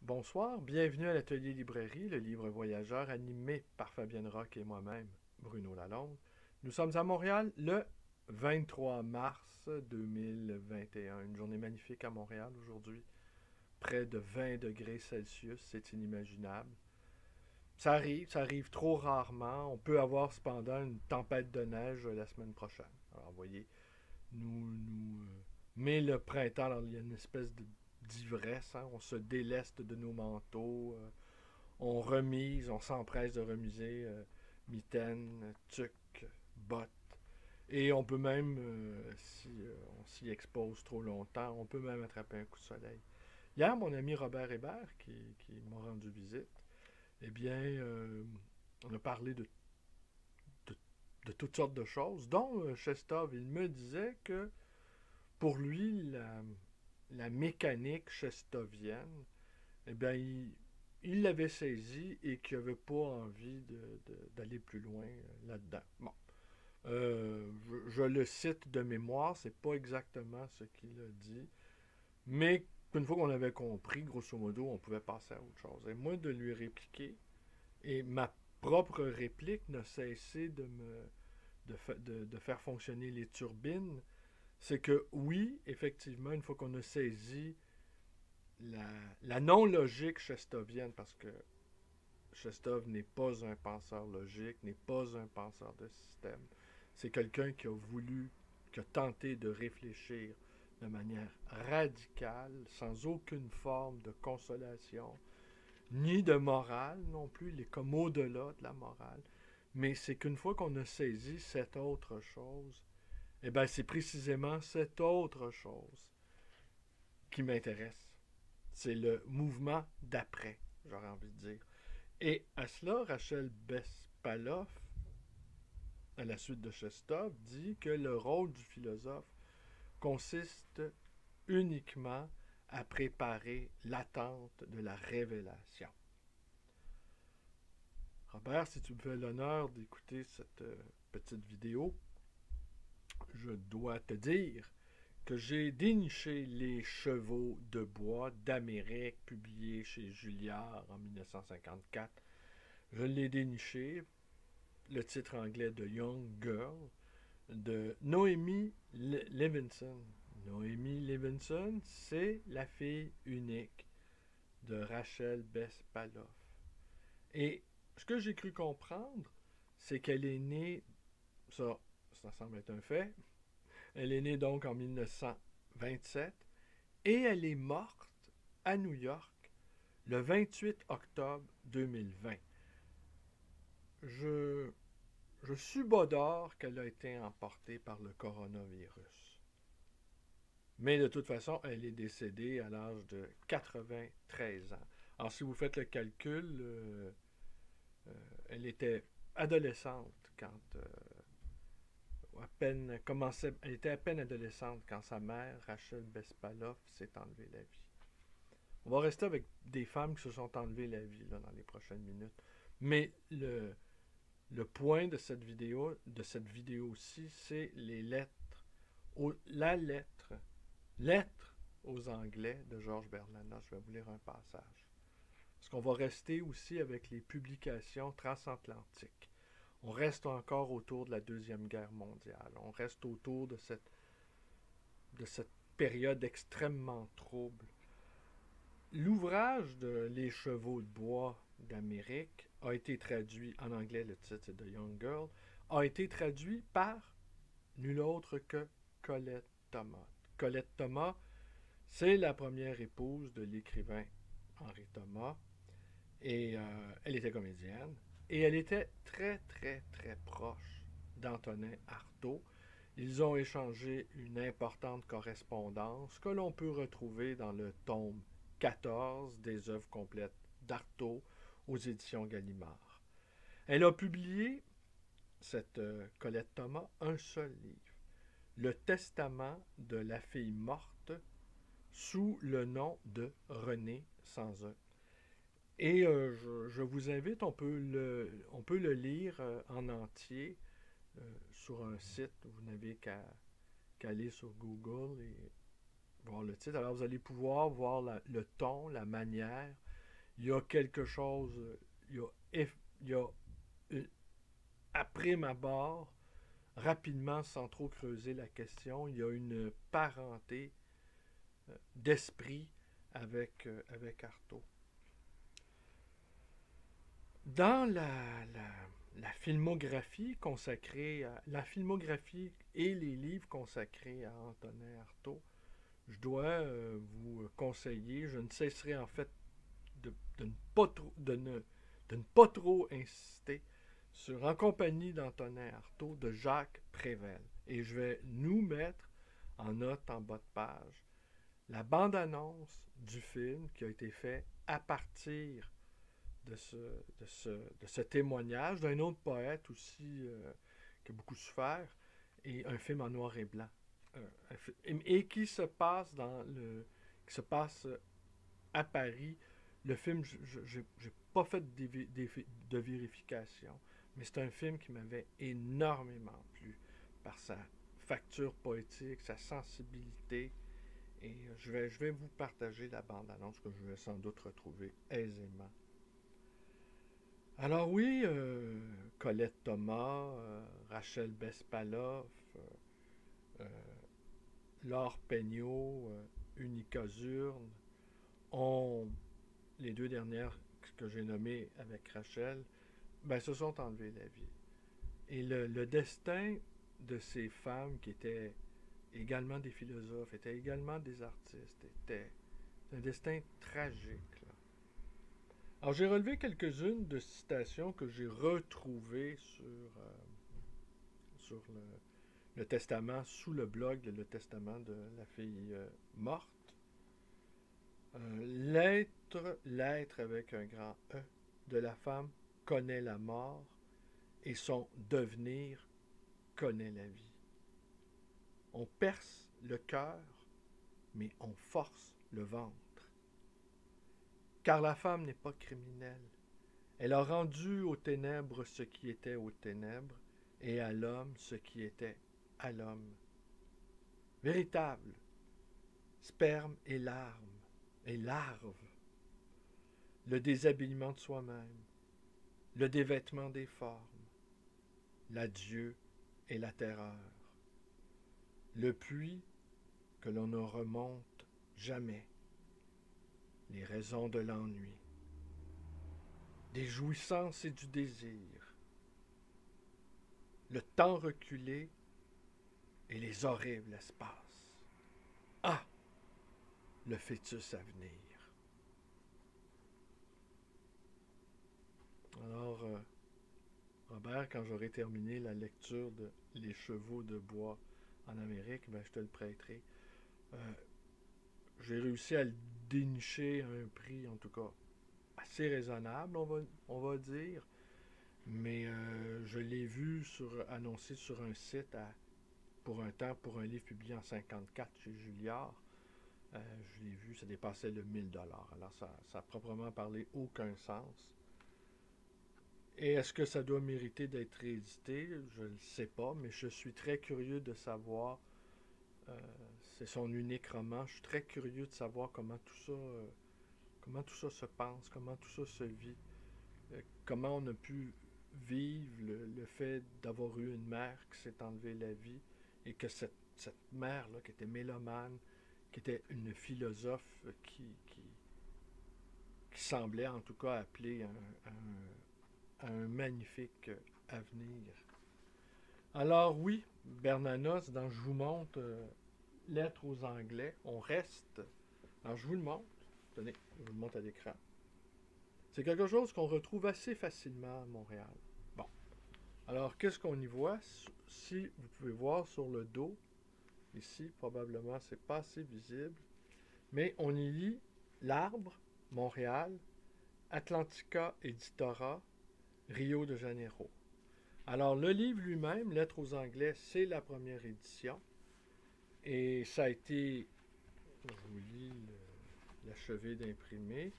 Bonsoir, bienvenue à l'Atelier Librairie, le livre voyageur animé par Fabienne Roch et moi-même, Bruno Lalonde. Nous sommes à Montréal le 23 mars 2021. Une journée magnifique à Montréal aujourd'hui. Près de 20 degrés Celsius, c'est inimaginable. Ça arrive trop rarement. On peut avoir cependant une tempête de neige la semaine prochaine. Alors, vous voyez, mais le printemps, alors, il y a une espèce d'ivresse, hein. On se déleste de nos manteaux, on remise, on s'empresse de remiser mitaines, tuques, bottes. Et on peut même, si on s'y expose trop longtemps, on peut même attraper un coup de soleil. Hier, mon ami Robert Hébert, qui m'a rendu visite, eh bien, on a parlé de, de toutes sortes de choses, dont Chestov. Il me disait que pour lui, la mécanique chestovienne, eh bien, il l'avait saisi et qu'il n'avait pas envie d'aller plus loin là-dedans. Bon. Je le cite de mémoire, c'est pas exactement ce qu'il a dit, mais une fois qu'on avait compris, grosso modo, on pouvait passer à autre chose. Et moi, de lui répliquer, et ma propre réplique n'a cessé de faire fonctionner les turbines, c'est que oui, effectivement, une fois qu'on a saisi la, la non-logique chestovienne, parce que Chestov n'est pas un penseur logique, n'est pas un penseur de système. C'est quelqu'un qui a voulu, qui a tenté de réfléchir de manière radicale, sans aucune forme de consolation, ni de morale non plus, il est comme au-delà de la morale. Mais c'est qu'une fois qu'on a saisi cette autre chose, eh bien, c'est précisément cette autre chose qui m'intéresse. C'est le mouvement d'après, j'aurais envie de dire. Et à cela, Rachel Bespalov, à la suite de Chestov, dit que le rôle du philosophe consiste uniquement à préparer l'attente de la révélation. Robert, si tu me fais l'honneur d'écouter cette petite vidéo, je dois te dire que j'ai déniché Les Chevaux de bois d'Amérique, publié chez Julliard en 1954. Je l'ai déniché, le titre anglais de Young Girl, de Noémie Levinson. Noémie Levinson, c'est la fille unique de Rachel Bespalov. Et ce que j'ai cru comprendre, c'est qu'elle est née, ça semble être un fait, elle est née donc en 1927 et elle est morte à New York le 28 octobre 2020. Je, je subodore qu'elle a été emportée par le coronavirus. Mais de toute façon, elle est décédée à l'âge de 93 ans. Alors, si vous faites le calcul, elle était adolescente quand à peine commençait, elle était à peine adolescente quand sa mère, Rachel Bespalov, s'est enlevée la vie. On va rester avec des femmes qui se sont enlevées la vie là, dans les prochaines minutes. Mais le point de cette vidéo-ci, c'est les lettres. Lettre aux Anglais de Georges Bernanos. Je vais vous lire un passage. Parce qu'on va rester aussi avec les publications transatlantiques. On reste encore autour de la Deuxième Guerre mondiale. On reste autour de cette période extrêmement trouble. L'ouvrage de Les Chevaux de bois d'Amérique a été traduit en anglais, le titre c'est The Young Girl, a été traduit par nul autre que Colette Thomas. Colette Thomas, c'est la première épouse de l'écrivain Henri Thomas et elle était comédienne et elle était très très très proche d'Antonin Artaud. Ils ont échangé une importante correspondance que l'on peut retrouver dans le tome 14 des œuvres complètes d'Artaud aux éditions Gallimard. Elle a publié, cette Colette Thomas, un seul livre, Le Testament de la fille morte, sous le nom de René sans un. Et je vous invite, on peut le lire en entier sur un site. Vous n'avez qu'à aller sur Google et voir le titre. Alors vous allez pouvoir voir le ton, la manière il y a quelque chose, il y a après ma barre, rapidement, sans trop creuser la question, il y a une parenté d'esprit avec Artaud. Dans la filmographie consacrée la filmographie et les livres consacrés à Antonin Artaud, je dois vous conseiller, je ne cesserai en fait de ne pas trop insister sur En compagnie d'Antonin Artaud de Jacques Prévelle. Et je vais nous mettre en note en bas de page la bande-annonce du film qui a été fait à partir de ce témoignage d'un autre poète aussi qui a beaucoup souffert, et un film en noir et blanc. Et qui se passe qui se passe à Paris. Le film, je n'ai pas fait de vérification, mais c'est un film qui m'avait énormément plu par sa facture poétique, sa sensibilité. Et je vais vous partager la bande-annonce que je vais sans doute retrouver aisément. Alors oui, Colette Thomas, Rachel Bespaloff, euh, Laure Peignot, Unica Zurne, ont, les deux dernières que j'ai nommées avec Rachel, se sont enlevées la vie. Et le destin de ces femmes qui étaient également des philosophes, étaient également des artistes, était un destin tragique. Là. Alors j'ai relevé quelques-unes de citations que j'ai retrouvées sur le testament, sous le blog Le Testament de la fille morte. L'être avec un grand E de la femme connaît la mort et son devenir connaît la vie. On perce le cœur, mais on force le ventre. Car la femme n'est pas criminelle. Elle a rendu aux ténèbres ce qui était aux ténèbres et à l'homme ce qui était à l'homme. Véritable, sperme et larmes et larves, le déshabillement de soi-même, le dévêtement des formes, l'adieu et la terreur, le puits que l'on ne remonte jamais, les raisons de l'ennui, des jouissances et du désir, le temps reculé et les horribles espaces. Ah! Le fœtus à venir. Alors, Robert, quand j'aurai terminé la lecture de Les chevaux de bois en Amérique, je te le prêterai. J'ai réussi à le dénicher à un prix, en tout cas, assez raisonnable, on va dire. Mais je l'ai vu annoncé sur un site pour un temps, pour un livre publié en 1954 chez Julliard. Je l'ai vu, ça dépassait le 1000 $. Alors, ça a proprement parlé aucun sens. Et est-ce que ça doit mériter d'être réédité? Je ne le sais pas, mais je suis très curieux de savoir. C'est son unique roman. Je suis très curieux de savoir comment tout ça se pense, comment tout ça se vit, comment on a pu vivre le fait d'avoir eu une mère qui s'est enlevée la vie et que cette mère-là, qui était mélomane, qui était une philosophe qui semblait en tout cas appeler un magnifique avenir. Alors oui, Bernanos, dans Je vous montre Lettres aux Anglais, on reste. Alors je vous le montre. Tenez, je vous le montre à l'écran. C'est quelque chose qu'on retrouve assez facilement à Montréal. Bon. Alors qu'est-ce qu'on y voit? Si vous pouvez voir sur le dos, ici, probablement, c'est pas assez visible. Mais on y lit L'Arbre, Montréal, Atlantica Editora, Rio de Janeiro. Alors, le livre lui-même, Lettres aux Anglais, c'est la première édition. Et ça a été, je vous lis l'achevé d'imprimer.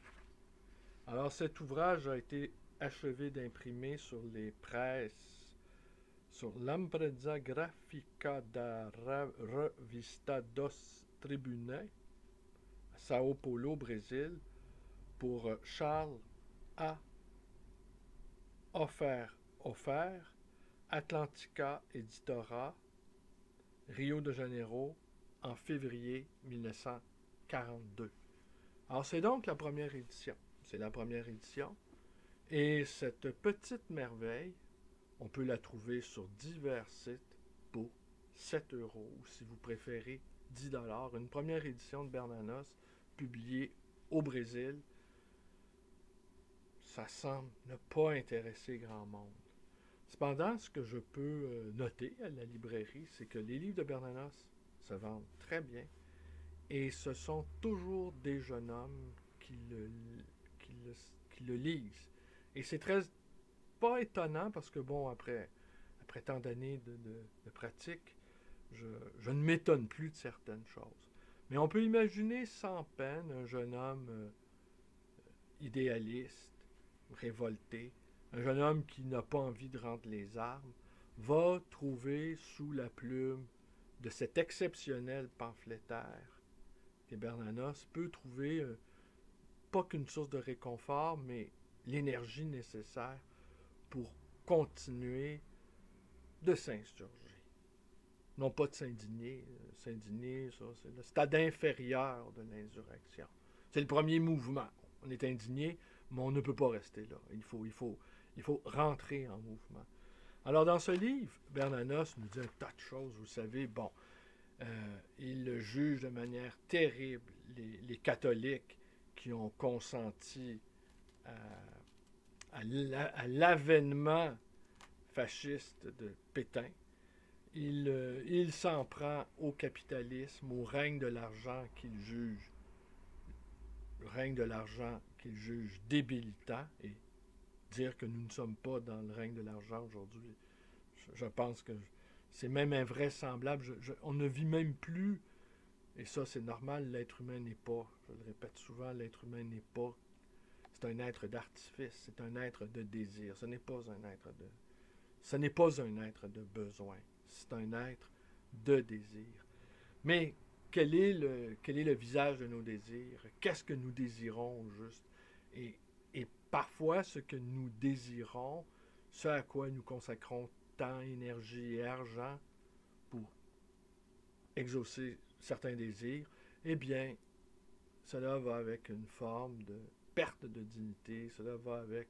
Alors, cet ouvrage a été achevé d'imprimer sur les presses, sur l'Impresa Grafica da Revista dos Tribunais, à Sao Paulo, Brésil, pour Charles A. Offert, Atlantica Editora, Rio de Janeiro, en février 1942. Alors, c'est donc la première édition. C'est la première édition. Et cette petite merveille, on peut la trouver sur divers sites pour 7 € ou si vous préférez 10 $. Une première édition de Bernanos publiée au Brésil. Ça semble ne pas intéresser grand monde. Cependant, ce que je peux noter à la librairie, c'est que les livres de Bernanos se vendent très bien et ce sont toujours des jeunes hommes qui le lisent. Et c'est très pas étonnant parce que, bon, après tant d'années de pratique, je ne m'étonne plus de certaines choses. Mais on peut imaginer sans peine un jeune homme idéaliste, révolté, un jeune homme qui n'a pas envie de rendre les armes, va trouver sous la plume de cet exceptionnel pamphlétaire que Bernanos peut trouver pas qu'une source de réconfort, mais l'énergie nécessaire pour continuer de s'insurger. Non pas de s'indigner. S'indigner, ça, c'est le stade inférieur de l'insurrection. C'est le premier mouvement. On est indigné, mais on ne peut pas rester là. Il faut rentrer en mouvement. Alors, dans ce livre, Bernanos nous dit un tas de choses. Vous savez, bon, il juge de manière terrible les catholiques qui ont consenti à l'avènement fasciste de Pétain. Il s'en prend au capitalisme, au règne de l'argent qu'il juge, le règne de l'argent qu'il juge débilitant, et dire que nous ne sommes pas dans le règne de l'argent aujourd'hui, je pense que c'est même invraisemblable. On ne vit même plus, et ça c'est normal, l'être humain n'est pas, je le répète souvent, l'être humain n'est pas, c'est un être d'artifice, c'est un être de désir, ce n'est pas un être de besoin, c'est un être de désir. Mais quel est le visage de nos désirs? Qu'est-ce que nous désirons au juste? Et parfois, ce que nous désirons, ce à quoi nous consacrons temps, énergie et argent pour exaucer certains désirs, eh bien, cela va avec une forme de perte de dignité, cela va avec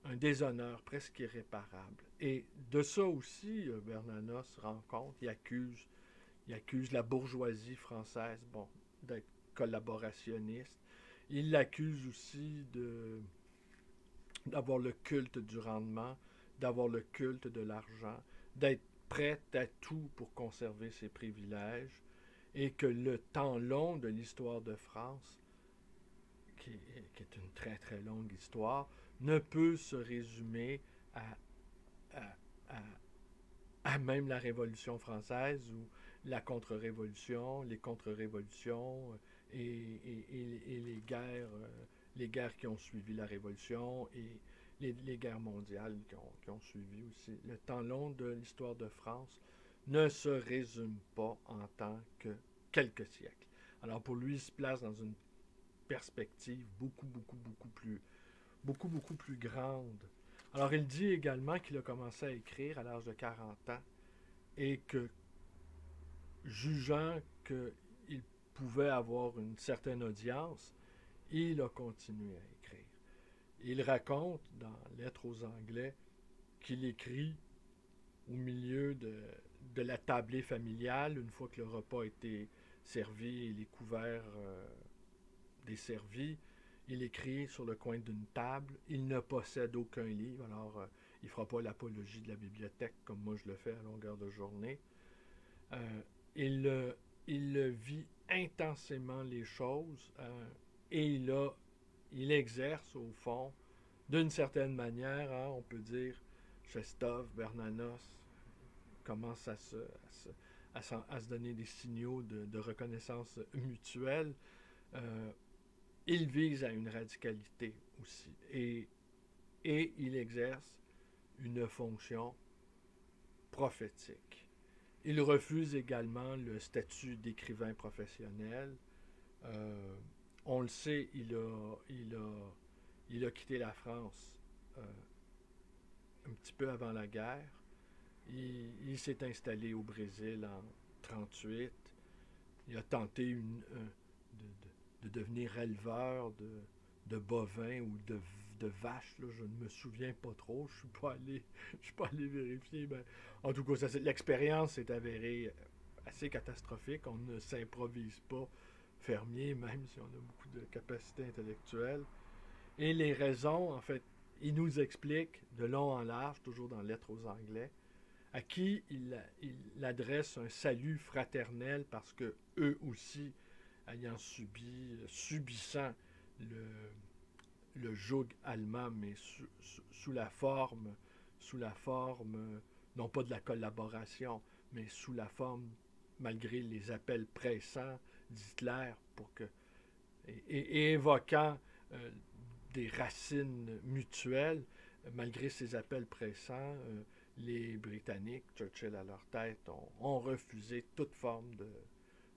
un déshonneur presque irréparable. Et de ça aussi, Bernanos se rend compte, il accuse la bourgeoisie française, bon, d'être collaborationniste. Il l'accuse aussi d'avoir le culte du rendement, d'avoir le culte de l'argent, d'être prête à tout pour conserver ses privilèges, et que le temps long de l'histoire de France, qui est une très très longue histoire, ne peut se résumer à même la Révolution française ou la contre-révolution, les contre-révolutions et les guerres qui ont suivi la Révolution et les guerres mondiales qui ont suivi aussi. Le temps long de l'histoire de France ne se résume pas en tant que quelques siècles. Alors pour lui, il se place dans une perspective beaucoup plus grande. Alors il dit également qu'il a commencé à écrire à l'âge de 40 ans et que, jugeant qu'il pouvait avoir une certaine audience, il a continué à écrire. Il raconte dans Lettres aux Anglais qu'il écrit au milieu de la tablée familiale, une fois que le repas a été servi et les couverts desservis. Il écrit sur le coin d'une table. Il ne possède aucun livre, alors il ne fera pas l'apologie de la bibliothèque comme moi je le fais à longueur de journée. Il vit intensément les choses et il exerce au fond, d'une certaine manière, on peut dire, Chestov, Bernanos commence à se donner des signaux de reconnaissance mutuelle. Il vise à une radicalité aussi. Et il exerce une fonction prophétique. Il refuse également le statut d'écrivain professionnel. on le sait, il a quitté la France un petit peu avant la guerre. Il s'est installé au Brésil en 1938. Il a tenté de devenir éleveur de bovins ou de vaches. Là, je ne me souviens pas trop. Je suis pas allé vérifier. Mais en tout cas, l'expérience s'est avérée assez catastrophique. On ne s'improvise pas fermier, même si on a beaucoup de capacités intellectuelles. Et les raisons, en fait, il nous explique de long en large, toujours dans Lettres aux Anglais, à qui il adresse un salut fraternel parce que eux aussi, ayant subissant le joug allemand, mais sous la forme, non pas de la collaboration, mais sous la forme, malgré les appels pressants d'Hitler, et évoquant des racines mutuelles, malgré ces appels pressants, les Britanniques, Churchill à leur tête, ont refusé toute forme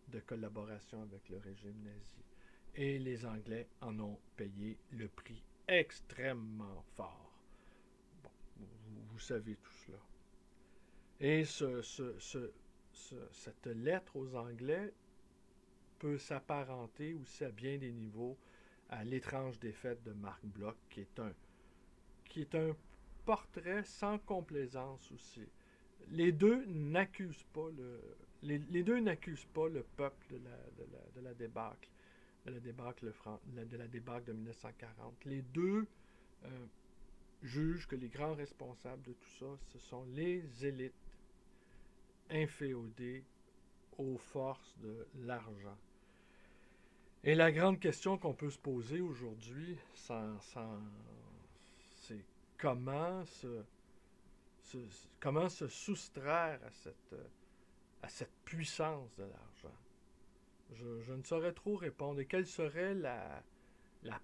de collaboration avec le régime nazi. Et les Anglais en ont payé le prix extrêmement fort. Bon, vous savez tout cela. Et cette lettre aux Anglais peut s'apparenter aussi à bien des niveaux à L'étrange défaite de Marc Bloch, qui est un portrait sans complaisance aussi. Les deux n'accusent pas les deux n'accusent pas le peuple de la débâcle, de la débâcle de 1940. Les deux jugent que les grands responsables de tout ça, ce sont les élites inféodées aux forces de l'argent. Et la grande question qu'on peut se poser aujourd'hui, c'est comment se soustraire à cette puissance de l'argent. Je ne saurais trop répondre. Et quelle serait la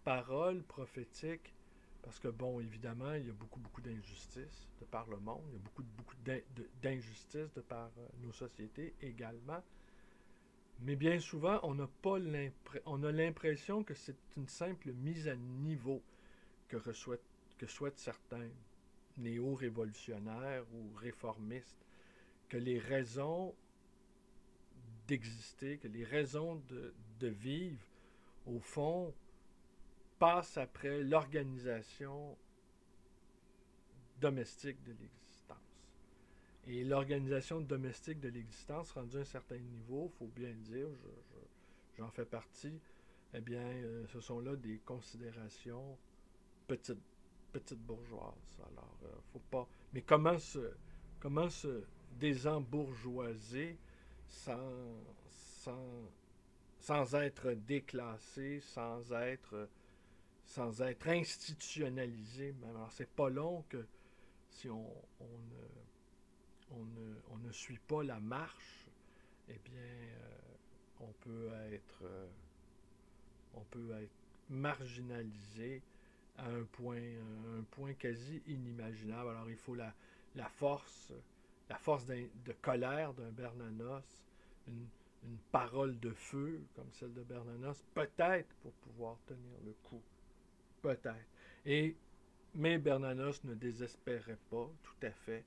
parole prophétique? Parce que, bon, évidemment, il y a beaucoup d'injustices de par le monde. Il y a beaucoup d'injustices de par nos sociétés également. Mais bien souvent, on a l'impression que c'est une simple mise à niveau que souhaitent certains néo-révolutionnaires ou réformistes, que les raisons d'exister, que les raisons de vivre, au fond, passent après l'organisation domestique de l'existence. Et l'organisation domestique de l'existence, rendue à un certain niveau, il faut bien le dire, j'en fais partie, eh bien, ce sont là des considérations petites bourgeoises. Alors, faut pas... Mais comment se désembourgeoiser sans être déclassé, sans être institutionnalisé même. Alors, c'est pas long que si on ne suit pas la marche, eh bien, on peut être marginalisé à un point quasi inimaginable. Alors, il faut la force de colère d'un Bernanos, une parole de feu comme celle de Bernanos, peut-être pour pouvoir tenir le coup. Peut-être. Mais Bernanos ne désespérait pas, tout à fait.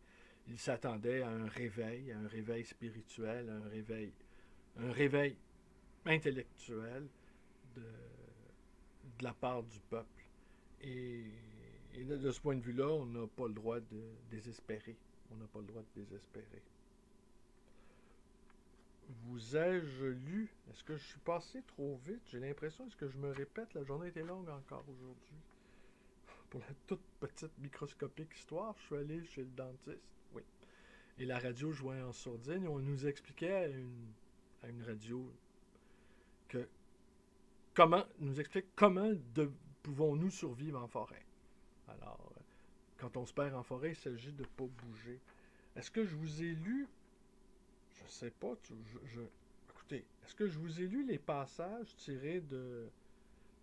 Il s'attendait à un réveil spirituel, un réveil intellectuel de la part du peuple. Et de ce point de vue-là, on n'a pas le droit de désespérer. On n'a pas le droit de désespérer. Vous ai-je lu? Est-ce que je suis passé trop vite? J'ai l'impression, est-ce que je me répète? La journée était longue encore aujourd'hui. Pour la toute petite microscopique histoire, je suis allé chez le dentiste. Oui. Et la radio jouait en sourdine et on nous expliquait à une radio comment pouvons-nous survivre en forêt. Alors, quand on se perd en forêt, il s'agit de ne pas bouger. Est-ce que je vous ai lu? Je ne sais pas. Écoutez, est-ce que je vous ai lu les passages tirés de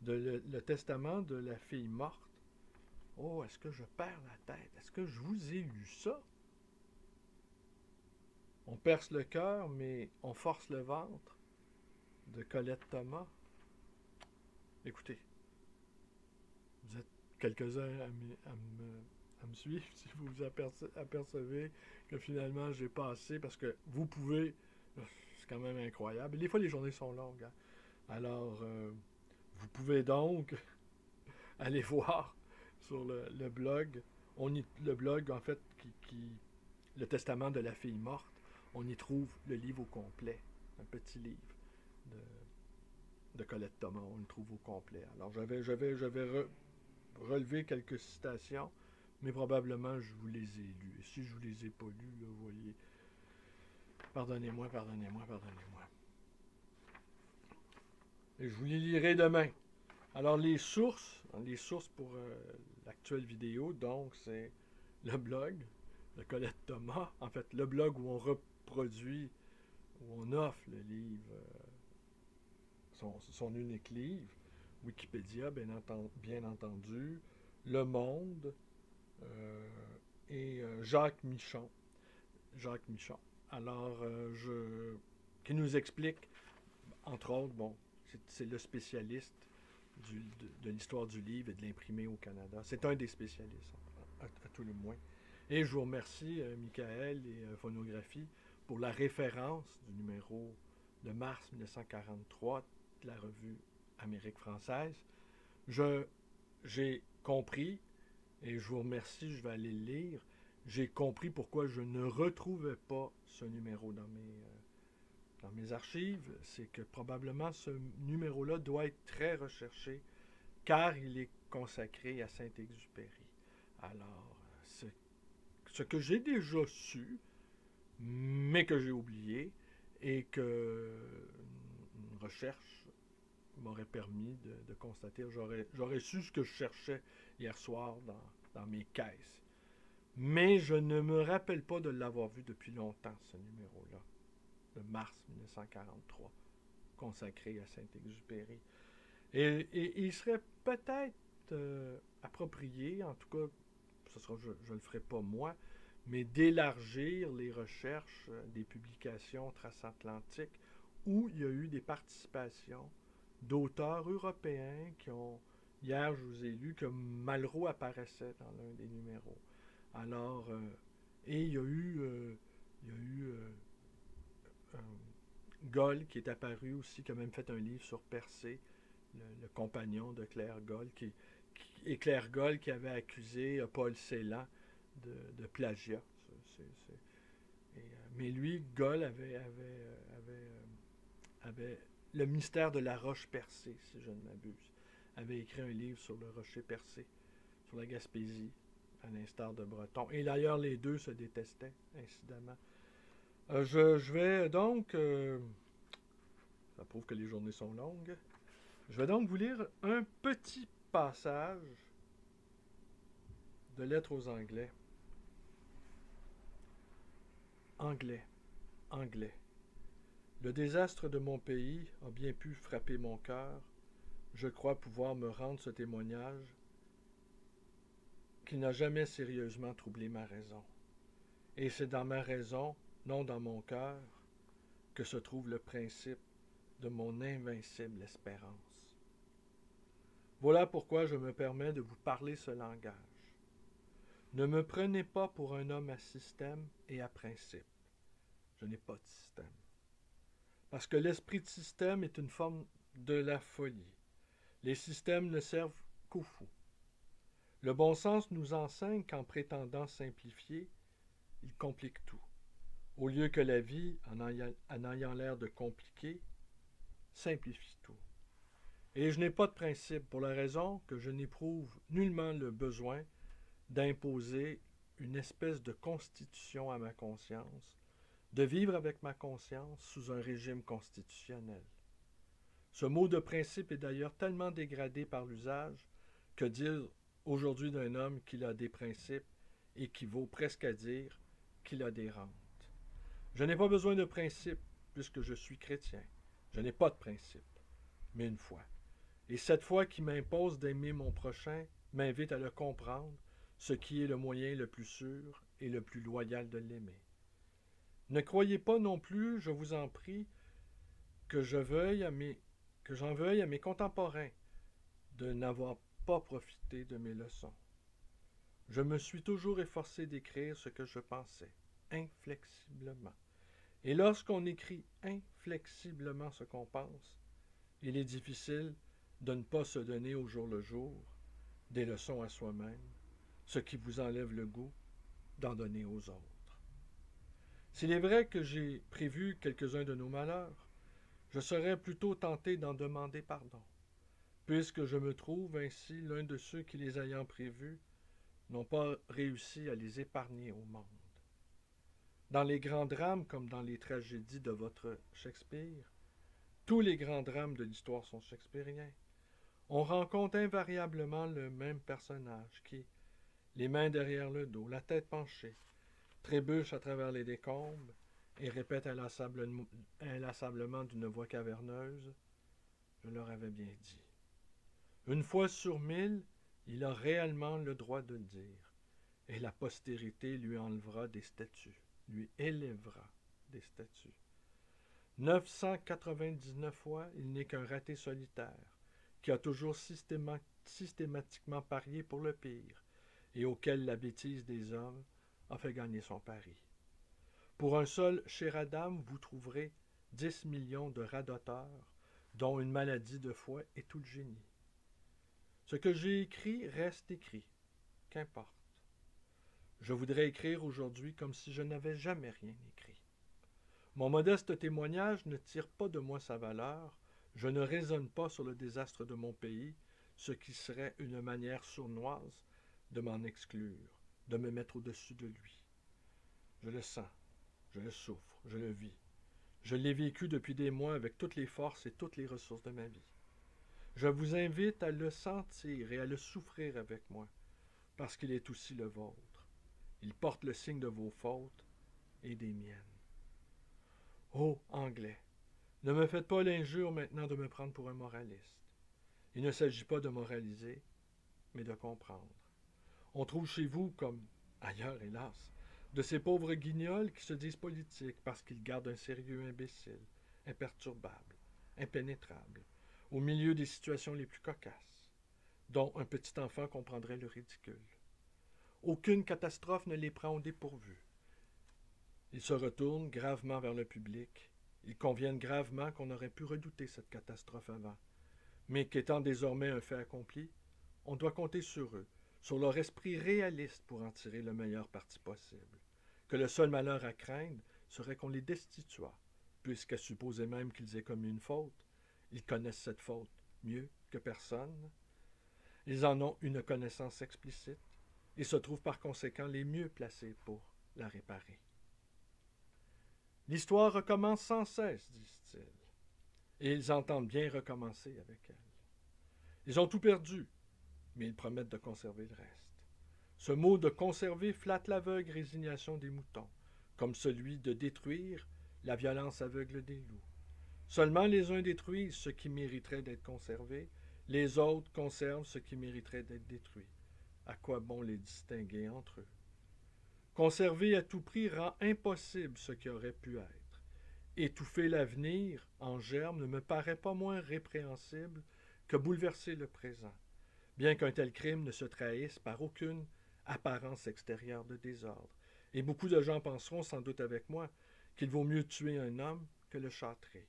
le testament de la fille morte? Oh, est-ce que je perds la tête? Est-ce que je vous ai lu ça? On perce le cœur, mais on force le ventre, de Colette Thomas. Écoutez, vous êtes quelques-uns à me suivre si vous vous apercevez que finalement j'ai pas assez parce que vous pouvez, c'est quand même incroyable. Et des fois les journées sont longues, hein. Alors vous pouvez donc aller voir sur le blog. Le blog en fait le testament de la fille morte. On y trouve le livre au complet, un petit livre de Colette Thomas. On le trouve au complet. Alors j'avais relevé quelques citations, mais probablement je vous les ai lues. Et si je vous les ai pas lues, là, vous voyez, pardonnez-moi. Et je vous les lirai demain. Alors les sources pour l'actuelle vidéo, donc c'est le blog de Colette Thomas, en fait le blog où on reproduit, où on offre le livre, son unique livre, Wikipédia bien entendu, Le Monde et Jacques Michon. Alors, qui nous explique, entre autres, bon, c'est le spécialiste de l'histoire du livre et de l'imprimer au Canada. C'est un des spécialistes, à tout le moins. Et je vous remercie, Michael et Phonographie, pour la référence du numéro de mars 1943 de la revue Amérique française. J'ai compris, et je vous remercie, je vais aller le lire, j'ai compris pourquoi je ne retrouvais pas ce numéro dans mes archives. C'est que probablement ce numéro-là doit être très recherché, car il est consacré à Saint-Exupéry. Alors, ce que j'ai déjà su, mais que j'ai oublié, et que une recherche m'aurait permis de constater. J'aurais su ce que je cherchais hier soir dans mes caisses. Mais je ne me rappelle pas de l'avoir vu depuis longtemps, ce numéro-là, de mars 1943, consacré à Saint-Exupéry. Et il serait peut-être approprié, en tout cas, je ne le ferai pas moi, mais d'élargir les recherches des publications transatlantiques où il y a eu des participations d'auteurs européens qui ont... Hier, je vous ai lu que Malraux apparaissait dans l'un des numéros. Alors, et il y a eu Goll qui est apparu aussi, qui a même fait un livre sur Persée, le compagnon de Claire Goll, et Claire Goll qui avait accusé Paul Celan de plagiat. Mais lui, Goll avait le mystère de la roche percée, si je ne m'abuse, avait écrit un livre sur le rocher percé, sur la Gaspésie, à l'instar de Breton. Et d'ailleurs, les deux se détestaient, incidemment. Je vais donc... ça prouve que les journées sont longues. Je vais donc vous lire un petit passage de Lettres aux Anglais. Anglais. Le désastre de mon pays a bien pu frapper mon cœur. Je crois pouvoir me rendre ce témoignage qui n'a jamais sérieusement troublé ma raison. Et c'est dans ma raison, non dans mon cœur, que se trouve le principe de mon invincible espérance. Voilà pourquoi je me permets de vous parler ce langage. Ne me prenez pas pour un homme à système et à principe. Je n'ai pas de système. Parce que l'esprit de système est une forme de la folie. Les systèmes ne servent qu'aux fous. Le bon sens nous enseigne qu'en prétendant simplifier, il complique tout. Au lieu que la vie, en ayant l'air de compliquer, simplifie tout. Et je n'ai pas de principe pour la raison que je n'éprouve nullement le besoin d'imposer une espèce de constitution à ma conscience, de vivre avec ma conscience sous un régime constitutionnel. Ce mot de principe est d'ailleurs tellement dégradé par l'usage que dire aujourd'hui d'un homme qu'il a des principes équivaut presque à dire qu'il a des rentes. Je n'ai pas besoin de principes puisque je suis chrétien. Je n'ai pas de principe, mais une foi. Et cette foi qui m'impose d'aimer mon prochain m'invite à le comprendre, ce qui est le moyen le plus sûr et le plus loyal de l'aimer. Ne croyez pas non plus, je vous en prie, que j'en veuille à mes contemporains de n'avoir pas profité de mes leçons. Je me suis toujours efforcé d'écrire ce que je pensais, inflexiblement. Et lorsqu'on écrit inflexiblement ce qu'on pense, il est difficile de ne pas se donner au jour le jour des leçons à soi-même, ce qui vous enlève le goût d'en donner aux autres. S'il est vrai que j'ai prévu quelques-uns de nos malheurs, je serais plutôt tenté d'en demander pardon, puisque je me trouve ainsi l'un de ceux qui, les ayant prévus, n'ont pas réussi à les épargner au monde. Dans les grands drames comme dans les tragédies de votre Shakespeare, tous les grands drames de l'histoire sont shakespeariens. On rencontre invariablement le même personnage qui, les mains derrière le dos, la tête penchée, trébuche à travers les décombres et répète inlassablement d'une voix caverneuse « Je leur avais bien dit ». Une fois sur 1000, il a réellement le droit de le dire, et la postérité lui enlèvera des statues, lui élèvera des statues. 999 fois, il n'est qu'un raté solitaire, qui a toujours systématiquement parié pour le pire, et auquel la bêtise des hommes a fait gagner son pari. Pour un seul Chéradame, vous trouverez 10 millions de radoteurs, dont une maladie de foie et tout le génie. Ce que j'ai écrit reste écrit, qu'importe. Je voudrais écrire aujourd'hui comme si je n'avais jamais rien écrit. Mon modeste témoignage ne tire pas de moi sa valeur, je ne raisonne pas sur le désastre de mon pays, ce qui serait une manière sournoise de m'en exclure, de me mettre au-dessus de lui. Je le sens, je le souffre, je le vis. Je l'ai vécu depuis des mois avec toutes les forces et toutes les ressources de ma vie. Je vous invite à le sentir et à le souffrir avec moi, parce qu'il est aussi le vôtre. Il porte le signe de vos fautes et des miennes. Ô Anglais, ne me faites pas l'injure maintenant de me prendre pour un moraliste. Il ne s'agit pas de moraliser, mais de comprendre. On trouve chez vous, comme ailleurs hélas, de ces pauvres guignols qui se disent politiques parce qu'ils gardent un sérieux imbécile, imperturbable, impénétrable, au milieu des situations les plus cocasses, dont un petit enfant comprendrait le ridicule. Aucune catastrophe ne les prend au dépourvu. Ils se retournent gravement vers le public. Ils conviennent gravement qu'on aurait pu redouter cette catastrophe avant, mais qu'étant désormais un fait accompli, on doit compter sur eux, sur leur esprit réaliste pour en tirer le meilleur parti possible, que le seul malheur à craindre serait qu'on les destituât, puisqu'à supposer même qu'ils aient commis une faute, ils connaissent cette faute mieux que personne. Ils en ont une connaissance explicite et se trouvent par conséquent les mieux placés pour la réparer. L'histoire recommence sans cesse, disent-ils, et ils entendent bien recommencer avec elle. Ils ont tout perdu, mais ils promettent de conserver le reste. Ce mot de conserver flatte l'aveugle résignation des moutons, comme celui de détruire la violence aveugle des loups. Seulement les uns détruisent ce qui mériterait d'être conservé, les autres conservent ce qui mériterait d'être détruit. À quoi bon les distinguer entre eux? Conserver à tout prix rend impossible ce qui aurait pu être. Étouffer l'avenir en germe ne me paraît pas moins répréhensible que bouleverser le présent, bien qu'un tel crime ne se trahisse par aucune apparence extérieure de désordre. Et beaucoup de gens penseront sans doute avec moi qu'il vaut mieux tuer un homme que le châtrer.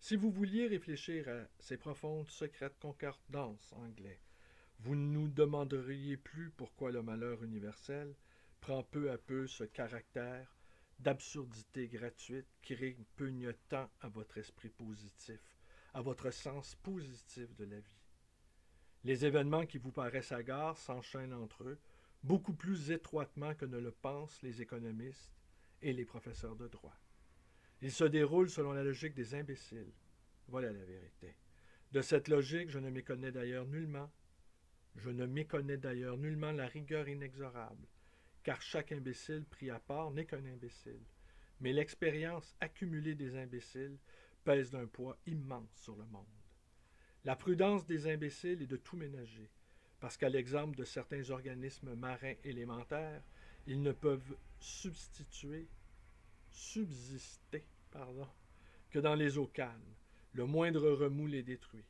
Si vous vouliez réfléchir à ces profondes, secrètes concordances anglais, vous ne nous demanderiez plus pourquoi le malheur universel prend peu à peu ce caractère d'absurdité gratuite qui répugne tant à votre esprit positif, à votre sens positif de la vie. Les événements qui vous paraissent hagards s'enchaînent entre eux, beaucoup plus étroitement que ne le pensent les économistes et les professeurs de droit. Ils se déroulent selon la logique des imbéciles. Voilà la vérité. De cette logique, je ne méconnais d'ailleurs nullement la rigueur inexorable, car chaque imbécile pris à part n'est qu'un imbécile. Mais l'expérience accumulée des imbéciles pèse d'un poids immense sur le monde. La prudence des imbéciles est de tout ménager, parce qu'à l'exemple de certains organismes marins élémentaires, ils ne peuvent subsister, que dans les eaux calmes. Le moindre remous les détruit.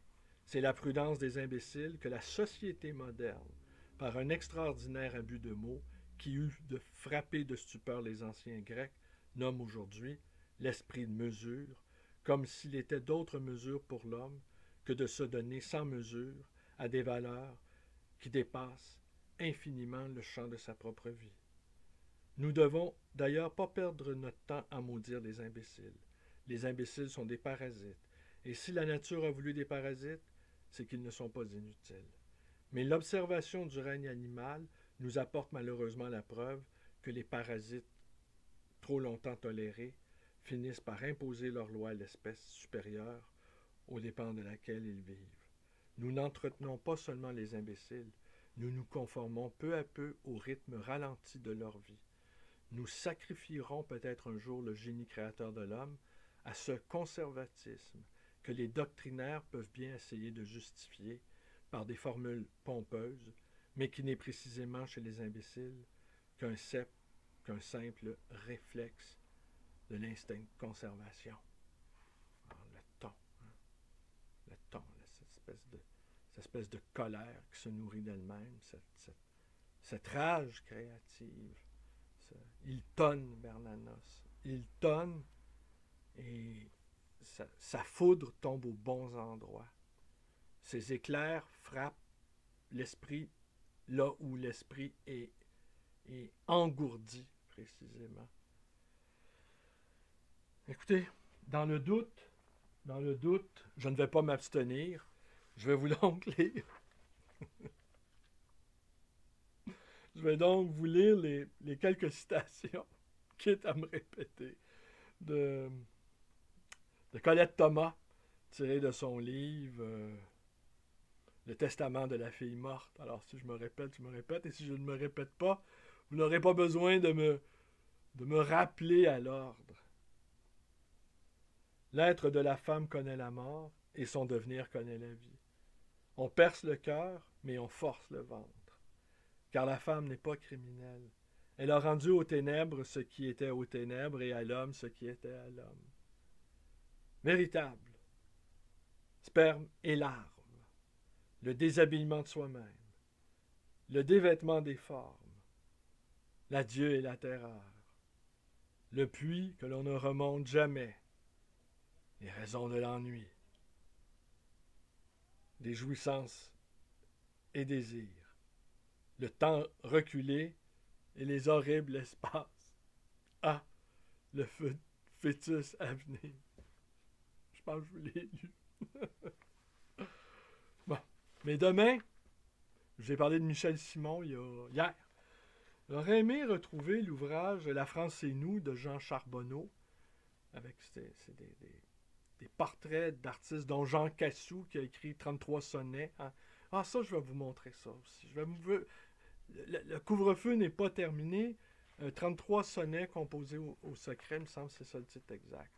C'est la prudence des imbéciles que la société moderne, par un extraordinaire abus de mots qui eut de frapper de stupeur les anciens Grecs, nomme aujourd'hui l'esprit de mesure, comme s'il était d'autres mesures pour l'homme que de se donner sans mesure à des valeurs qui dépassent infiniment le champ de sa propre vie. Nous devons d'ailleurs pas perdre notre temps à maudire les imbéciles. Les imbéciles sont des parasites, et si la nature a voulu des parasites, c'est qu'ils ne sont pas inutiles. Mais l'observation du règne animal nous apporte malheureusement la preuve que les parasites, trop longtemps tolérés, finissent par imposer leurs lois à l'espèce supérieure aux dépens de laquelle ils vivent. Nous n'entretenons pas seulement les imbéciles, nous nous conformons peu à peu au rythme ralenti de leur vie. Nous sacrifierons peut-être un jour le génie créateur de l'homme à ce conservatisme que les doctrinaires peuvent bien essayer de justifier par des formules pompeuses, mais qui n'est précisément chez les imbéciles qu'un simple réflexe de l'instinct de conservation. Alors, le ton, cette espèce de colère qui se nourrit d'elle-même, cette rage créative. Il tonne, Bernanos. Il tonne et sa foudre tombe aux bons endroits. Ces éclairs frappent l'esprit là où l'esprit est engourdi, précisément. Écoutez, dans le doute, je ne vais pas m'abstenir. Je vais vous donc lire. Je vais donc vous lire les quelques citations, quitte à me répéter, de Colette Thomas, tiré de son livre Le testament de la fille morte. Alors, si je me répète, et si je ne me répète pas, vous n'aurez pas besoin de me rappeler à l'ordre. L'être de la femme connaît la mort, et son devenir connaît la vie. On perce le cœur, mais on force le ventre. Car la femme n'est pas criminelle. Elle a rendu aux ténèbres ce qui était aux ténèbres, et à l'homme ce qui était à l'homme. Véritable. Sperme et larve. Le déshabillement de soi-même. Le dévêtement des formes. L'adieu et la terreur. Le puits que l'on ne remonte jamais. Les raisons de l'ennui. Des jouissances et désirs. Le temps reculé et les horribles espaces. Ah, le fœtus à venir. Je pense que je vous l'ai lu. Bon. Mais demain, j'ai parlé de Michel Simon hier. J'aurais aimé retrouver l'ouvrage La France c'est nous de Jean Charbonneau, avec des portraits d'artistes, dont Jean Cassou qui a écrit 33 sonnets. Hein. Ah, ça, je vais vous montrer ça aussi. Le couvre-feu n'est pas terminé. 33 sonnets composés au secret, il me semble que c'est ça le titre exact.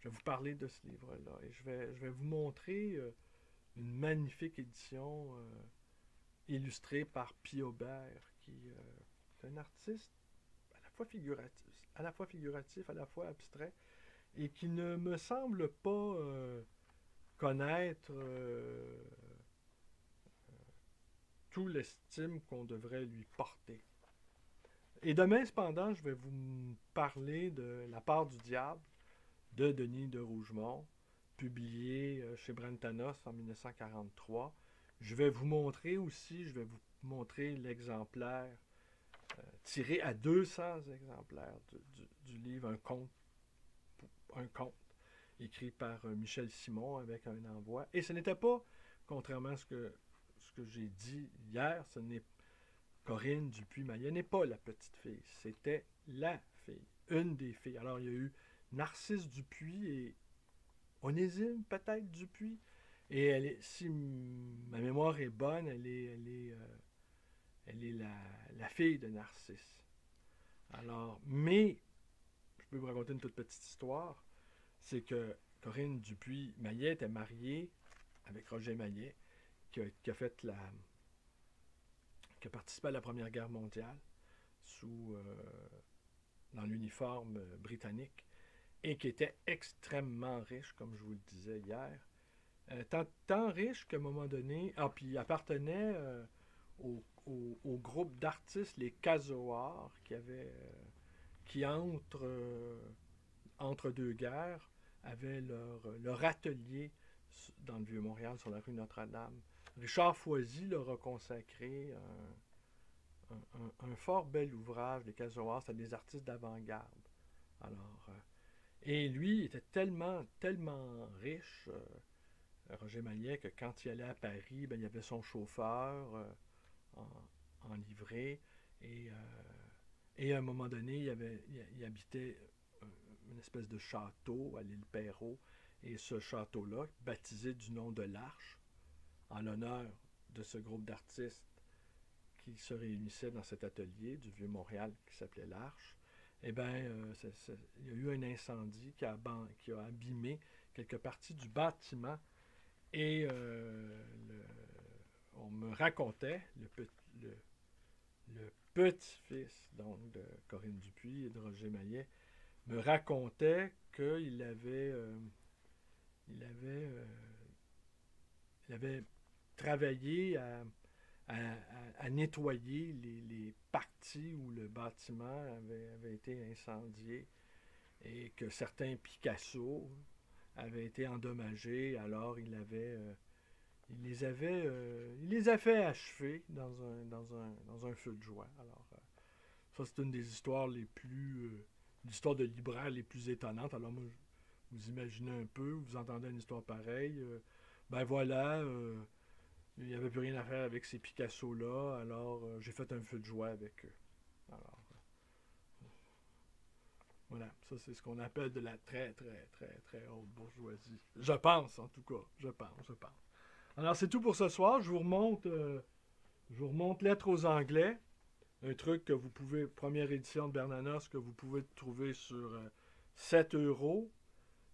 Je vais vous parler de ce livre-là et je vais vous montrer une magnifique édition illustrée par Pie Aubert, qui est un artiste à la fois figuratif, à la fois abstrait, et qui ne me semble pas connaître tout l'estime qu'on devrait lui porter. Et demain, cependant, je vais vous parler de La part du diable de Denis de Rougemont, publié chez Brentanos en 1943. Je vais vous montrer l'exemplaire tiré à 200 exemplaires du livre Un conte, écrit par Michel Simon avec un envoi. Et ce n'était pas, contrairement à ce que j'ai dit hier, ce n'est Corinne Dupuis-Maillet n'est pas la petite fille, c'était la fille, une des filles. Alors il y a eu Narcisse Dupuis et Onésime peut-être Dupuis, et elle est, si ma mémoire est bonne, elle est la fille de Narcisse. Alors, mais je peux vous raconter une toute petite histoire, c'est que Corinne Dupuis-Maillet était mariée avec Roger Maillet, qui a participé à la Première Guerre mondiale dans l'uniforme britannique, et qui était extrêmement riche, comme je vous le disais hier. Tant riche qu'à un moment donné, puis il appartenait au groupe d'artistes, les Casoars, qui entre deux guerres, avaient leur atelier dans le Vieux-Montréal, sur la rue Notre-Dame. Richard Foisy leur a consacré un fort bel ouvrage, les Casoars. C'était des artistes d'avant-garde. Alors, et lui il était tellement riche, Roger Maillet, que quand il allait à Paris, ben, il y avait son chauffeur en, en livrée. Et, euh, et à un moment donné, il habitait une espèce de château à l'île Perrot. Et ce château-là, baptisé du nom de l'Arche, en l'honneur de ce groupe d'artistes qui se réunissait dans cet atelier du Vieux-Montréal qui s'appelait l'Arche, eh bien, il y a eu un incendie qui a abîmé quelques parties du bâtiment. Et on me racontait, le, le petit-fils donc, de Corinne Dupuis et de Roger Maillet, me racontait il avait travaillé à nettoyer les parties où le bâtiment avait été incendié et que certains Picasso avaient été endommagés. Alors il les a fait achever dans un feu de joie. Alors ça, c'est une des histoires l'histoire de libraire les plus étonnantes. Alors moi, vous imaginez un peu, vous entendez une histoire pareille, ben voilà, il n'y avait plus rien à faire avec ces Picasso-là, alors j'ai fait un feu de joie avec eux. Alors, voilà, ça c'est ce qu'on appelle de la très, très, très, très haute bourgeoisie. Je pense, en tout cas, je pense. Alors, c'est tout pour ce soir. Je vous remonte Lettres aux Anglais, un truc que vous pouvez, première édition de Bernanos, que vous pouvez trouver sur 7 euros.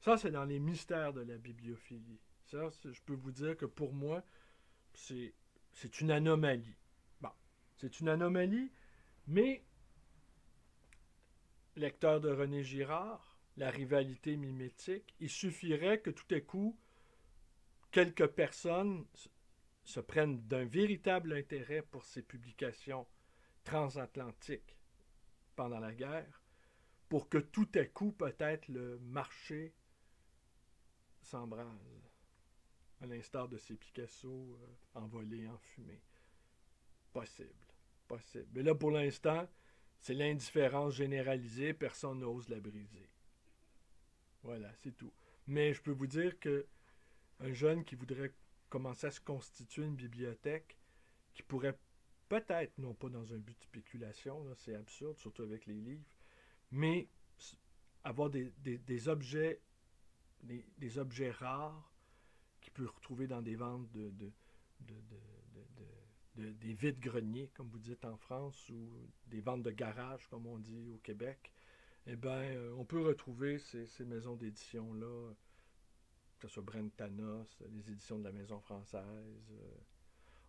Ça, c'est dans les mystères de la bibliophilie. Ça, je peux vous dire que pour moi, c'est une anomalie. Bon, c'est une anomalie, mais lecteur de René Girard, la rivalité mimétique, il suffirait que tout à coup, quelques personnes se prennent d'un véritable intérêt pour ces publications transatlantiques pendant la guerre, pour que tout à coup, peut-être, le marché s'embrase, à l'instar de ces Picasso envolés en fumée. Possible. Possible. Mais là, pour l'instant, c'est l'indifférence généralisée, personne n'ose la briser. Voilà, c'est tout. Mais je peux vous dire que un jeune qui voudrait commencer à se constituer une bibliothèque, qui pourrait peut-être, non pas dans un but de spéculation, là, c'est absurde, surtout avec les livres, mais avoir des objets, des objets rares qu'il peut retrouver dans des ventes de, des vides-greniers, comme vous dites en France, ou des ventes de garage, comme on dit au Québec, eh bien, on peut retrouver ces maisons d'édition-là, que ce soit Brentanos, les éditions de la Maison française.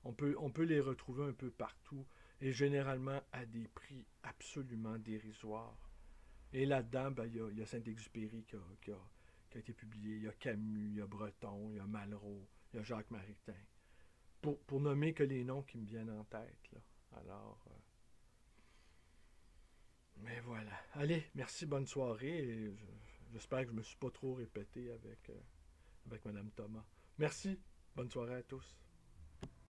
On peut les retrouver un peu partout, et généralement à des prix absolument dérisoires. Et là-dedans, ben, il y a Saint-Exupéry qui a été publié, il y a Camus, il y a Breton, il y a Malraux, il y a Jacques Maritain. Pour nommer que les noms qui me viennent en tête. Là. Alors, mais voilà. Allez, merci, bonne soirée. Et j'espère que je ne me suis pas trop répété avec Mme Thomas. Merci, bonne soirée à tous.